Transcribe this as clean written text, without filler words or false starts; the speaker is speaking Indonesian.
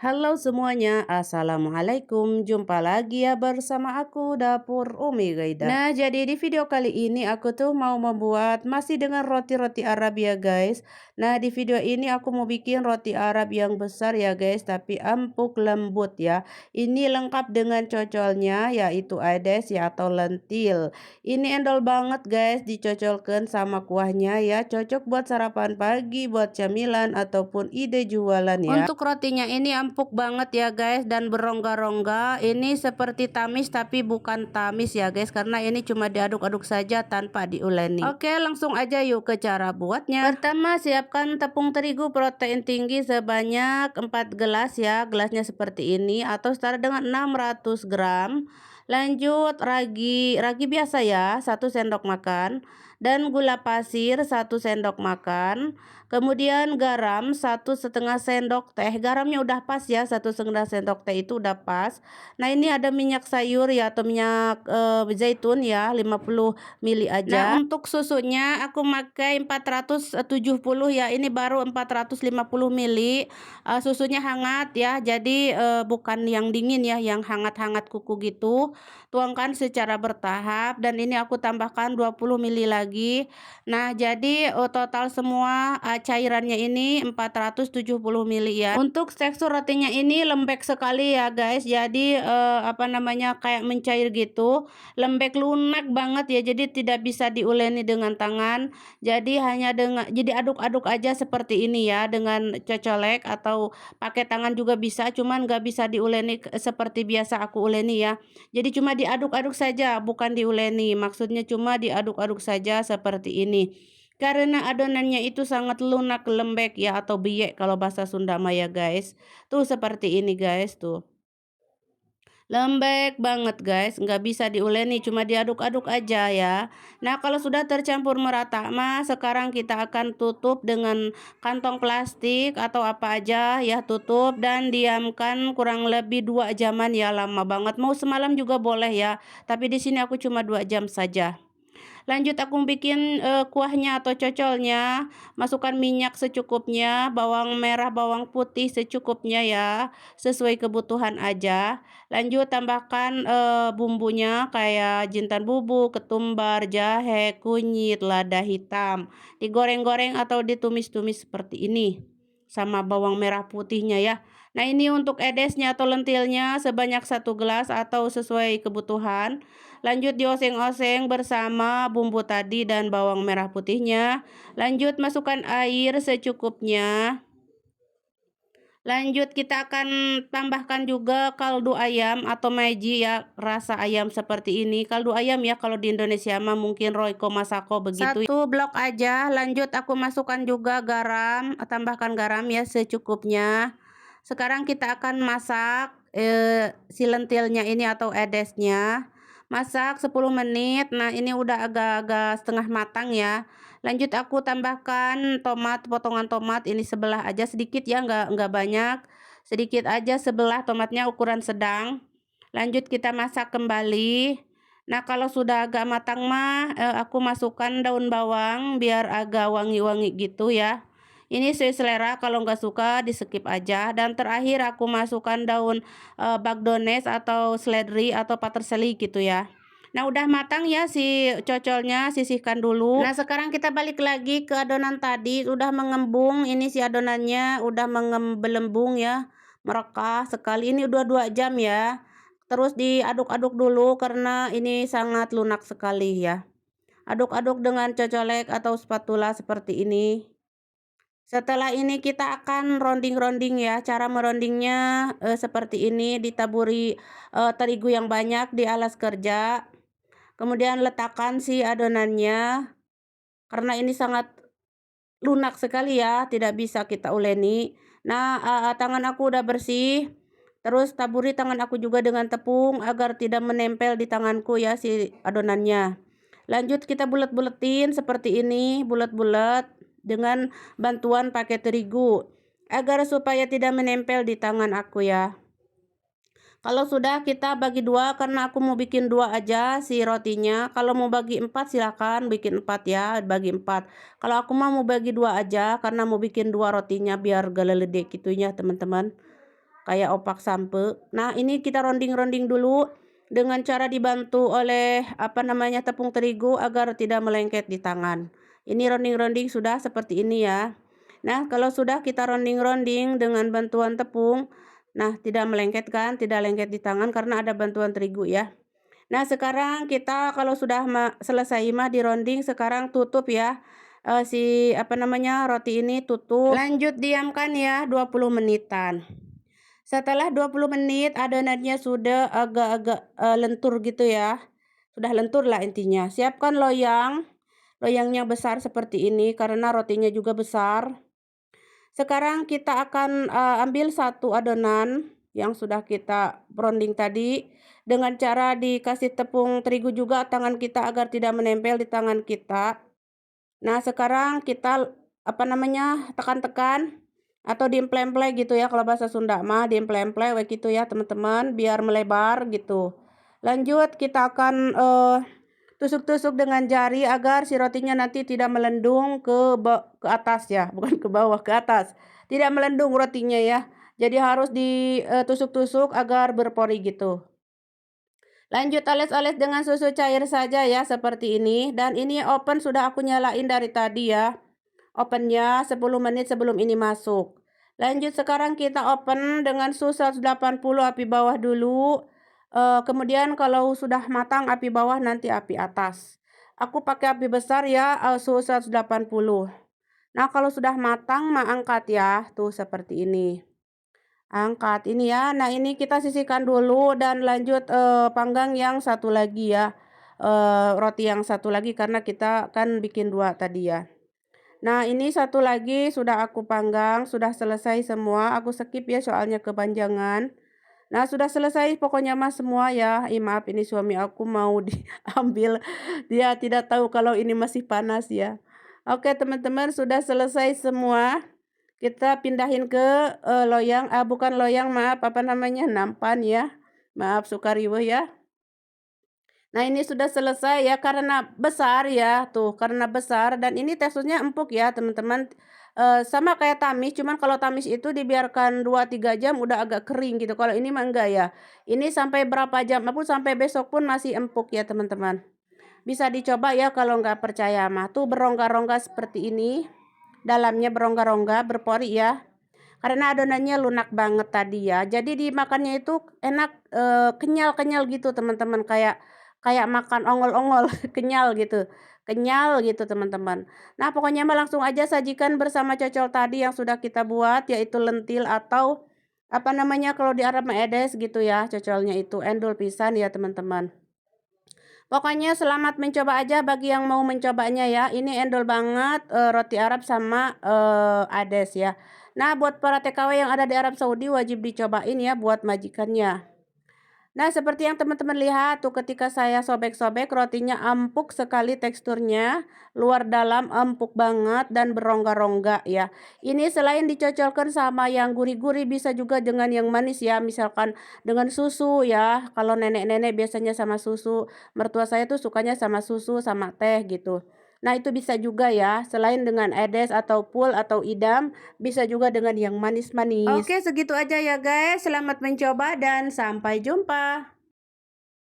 Halo semuanya, Assalamualaikum. Jumpa lagi ya bersama aku Dapur Umi Gaida. Nah, jadi di video kali ini aku tuh mau membuat masih dengan roti-roti Arab ya guys. Nah, di video ini aku mau bikin roti Arab yang besar ya guys, tapi empuk lembut ya. Ini lengkap dengan cocolnya yaitu ades ya atau lentil. Ini endol banget guys, dicocolkan sama kuahnya ya. Cocok buat sarapan pagi, buat camilan ataupun ide jualan ya. Untuk rotinya ini empuk banget ya guys dan berongga-rongga. Ini seperti tamis tapi bukan tamis ya guys, karena ini cuma diaduk-aduk saja tanpa diuleni. Oke, langsung aja yuk ke cara buatnya. Pertama, siapkan tepung terigu protein tinggi sebanyak 4 gelas ya. Gelasnya seperti ini atau setara dengan 600 gram. Lanjut ragi biasa ya, 1 sendok makan, dan gula pasir 1 sendok makan. Kemudian garam 1,5 sendok teh. Garamnya udah pas ya, 1,5 sendok teh itu udah pas. Nah, ini ada minyak sayur ya atau minyak zaitun ya, 50 mili aja. Nah, untuk susunya aku pakai 470 ya. Ini baru 450 mili. Susunya hangat ya. Jadi bukan yang dingin ya, yang hangat-hangat kuku gitu. Tuangkan secara bertahap dan ini aku tambahkan 20 mili lagi. Nah, jadi total semua cairannya ini 470 mili ya. Untuk tekstur rotinya ini lembek sekali ya guys. Jadi apa namanya, kayak mencair gitu. Lembek lunak banget ya. Jadi tidak bisa diuleni dengan tangan. Jadi hanya dengan aduk-aduk aja seperti ini ya, dengan cocolek atau pakai tangan juga bisa, cuman nggak bisa diuleni seperti biasa aku uleni ya. Jadi cuma diaduk-aduk saja, bukan diuleni. Maksudnya cuma diaduk-aduk saja seperti ini. Karena adonannya itu sangat lunak lembek ya atau biek kalau bahasa Sunda mah ya guys. Tuh seperti ini guys tuh. Lembek banget guys, nggak bisa diuleni, cuma diaduk-aduk aja ya. Nah, kalau sudah tercampur merata mah sekarang kita akan tutup dengan kantong plastik atau apa aja ya, tutup dan diamkan kurang lebih 2 jaman ya, lama banget. Mau semalam juga boleh ya, tapi di sini aku cuma 2 jam saja. Lanjut aku bikin kuahnya atau cocolnya. Masukkan minyak secukupnya, bawang merah, bawang putih secukupnya ya, sesuai kebutuhan aja. Lanjut tambahkan bumbunya kayak jintan bubuk, ketumbar, jahe, kunyit, lada hitam. Digoreng-goreng atau ditumis-tumis seperti ini. Sama bawang merah putihnya ya. Nah, ini untuk edesnya atau lentilnya sebanyak 1 gelas atau sesuai kebutuhan. Lanjut dioseng-oseng bersama bumbu tadi dan bawang merah putihnya. Lanjut masukkan air secukupnya. Lanjut kita akan tambahkan juga kaldu ayam atau maji ya, rasa ayam seperti ini. Kaldu ayam ya, kalau di Indonesia mah mungkin Royco Masako begitu. 1 blok aja. Lanjut aku masukkan juga garam, tambahkan garam ya secukupnya. Sekarang kita akan masak si lentilnya ini atau edesnya. Masak 10 menit. Nah, ini udah agak-agak setengah matang ya. Lanjut aku tambahkan tomat, potongan tomat ini sebelah aja sedikit ya, nggak banyak. Sedikit aja sebelah, tomatnya ukuran sedang. Lanjut kita masak kembali. Nah, kalau sudah agak matang mah aku masukkan daun bawang biar agak wangi-wangi gitu ya. Ini sesuai selera, kalau nggak suka di skip aja. Dan terakhir aku masukkan daun bagdones atau seledri atau paterseli gitu ya. Nah, udah matang ya si cocolnya, sisihkan dulu. Nah, sekarang kita balik lagi ke adonan tadi, udah mengembung. Ini si adonannya udah belembung ya, merekah sekali. Ini udah 2 jam ya. Terus diaduk-aduk dulu karena ini sangat lunak sekali ya. Aduk-aduk dengan cocolek atau spatula seperti ini. Setelah ini kita akan ronding-ronding ya. Cara merondingnya seperti ini, ditaburi terigu yang banyak di alas kerja. Kemudian letakkan si adonannya. Karena ini sangat lunak sekali ya, tidak bisa kita uleni. Nah, tangan aku udah bersih. Terus taburi tangan aku juga dengan tepung agar tidak menempel di tanganku ya si adonannya. Lanjut kita bulat-bulatin seperti ini, bulat-bulat dengan bantuan pakai terigu agar supaya tidak menempel di tangan aku ya. Kalau sudah kita bagi 2 karena aku mau bikin 2 aja si rotinya. Kalau mau bagi 4 silakan bikin 4 ya, bagi 4. Kalau aku mau bagi 2 aja karena mau bikin 2 rotinya biar gak leledek gitunya teman-teman. kayak opak sampe. Nah, ini kita ronding-ronding dulu dengan cara dibantu oleh tepung terigu agar tidak melengket di tangan. Ini ronding-ronding sudah seperti ini ya. Nah, kalau sudah kita ronding-ronding dengan bantuan tepung, nah tidak melengket kan, tidak lengket di tangan karena ada bantuan terigu ya. Nah, sekarang kita kalau sudah selesai dironding, sekarang tutup ya. Roti ini tutup. Lanjut diamkan ya 20 menitan. Setelah 20 menit adonannya sudah agak-agak lentur gitu ya. Sudah lentur lah intinya. Siapkan loyang. Loyangnya besar seperti ini karena rotinya juga besar. Sekarang kita akan ambil satu adonan yang sudah kita ronding tadi dengan cara dikasih tepung terigu juga tangan kita agar tidak menempel di tangan kita. Nah, sekarang kita tekan-tekan atau diemple-emple gitu ya, kalau bahasa Sunda mah diemple-emple gitu ya teman-teman, biar melebar gitu. Lanjut kita akan tusuk-tusuk dengan jari agar si rotinya nanti tidak melendung ke atas ya, bukan ke bawah, ke atas. Tidak melendung rotinya ya. Jadi harus ditusuk-tusuk agar berpori gitu. Lanjut oles-oles dengan susu cair saja ya seperti ini. Dan ini oven sudah aku nyalain dari tadi ya. Ovennya 10 menit sebelum ini masuk. Lanjut sekarang kita oven dengan suhu 180 api bawah dulu. Kemudian kalau sudah matang api bawah, nanti api atas. Aku pakai api besar ya, suhu 180. Nah, kalau sudah matang angkat ya. Tuh seperti ini. Angkat ini ya. Nah, ini kita sisihkan dulu dan lanjut panggang yang satu lagi ya. Roti yang satu lagi karena kita kan bikin dua tadi ya. Nah, ini satu lagi sudah aku panggang, sudah selesai semua. Aku skip ya soalnya kepanjangan. Nah, sudah selesai pokoknya mas semua ya. Maaf, ini suami aku mau diambil. Dia tidak tahu kalau ini masih panas ya. Oke, teman-teman, sudah selesai semua. Kita pindahin ke loyang, bukan loyang, maaf, nampan ya. Maaf, sukariweuh ya. Nah, ini sudah selesai ya karena besar ya, tuh karena besar dan ini teksturnya empuk ya teman-teman. Sama kayak tamis, cuman kalau tamis itu dibiarkan 2-3 jam udah agak kering gitu. Kalau ini mah enggak ya. Ini sampai berapa jam pun, sampai besok pun masih empuk ya teman-teman. Bisa dicoba ya kalau nggak percaya mah. Tuh berongga-rongga seperti ini. Dalamnya berongga-rongga, berpori ya. Karena adonannya lunak banget tadi ya. Jadi dimakannya itu enak, kenyal-kenyal gitu teman-teman, kayak kayak makan ongol-ongol, kenyal gitu. Kenyal gitu teman-teman. Nah, pokoknya mah langsung aja sajikan bersama cocol tadi yang sudah kita buat, yaitu lentil atau kalau di Arab mah edes gitu ya, cocolnya itu endul pisan ya teman-teman. Pokoknya selamat mencoba aja bagi yang mau mencobanya ya. Ini endol banget, roti Arab sama ades ya. Nah, buat para TKW yang ada di Arab Saudi wajib dicobain ya buat majikannya. Nah, seperti yang teman-teman lihat tuh ketika saya sobek-sobek rotinya empuk sekali teksturnya, luar dalam empuk banget dan berongga-rongga ya. Ini selain dicocolkan sama yang gurih-gurih bisa juga dengan yang manis ya, misalkan dengan susu ya. Kalau nenek-nenek biasanya sama susu, mertua saya tuh sukanya sama susu sama teh gitu. Nah, itu bisa juga ya, selain dengan edes atau pul atau idam, bisa juga dengan yang manis-manis. Oke, segitu aja ya guys. Selamat mencoba dan sampai jumpa.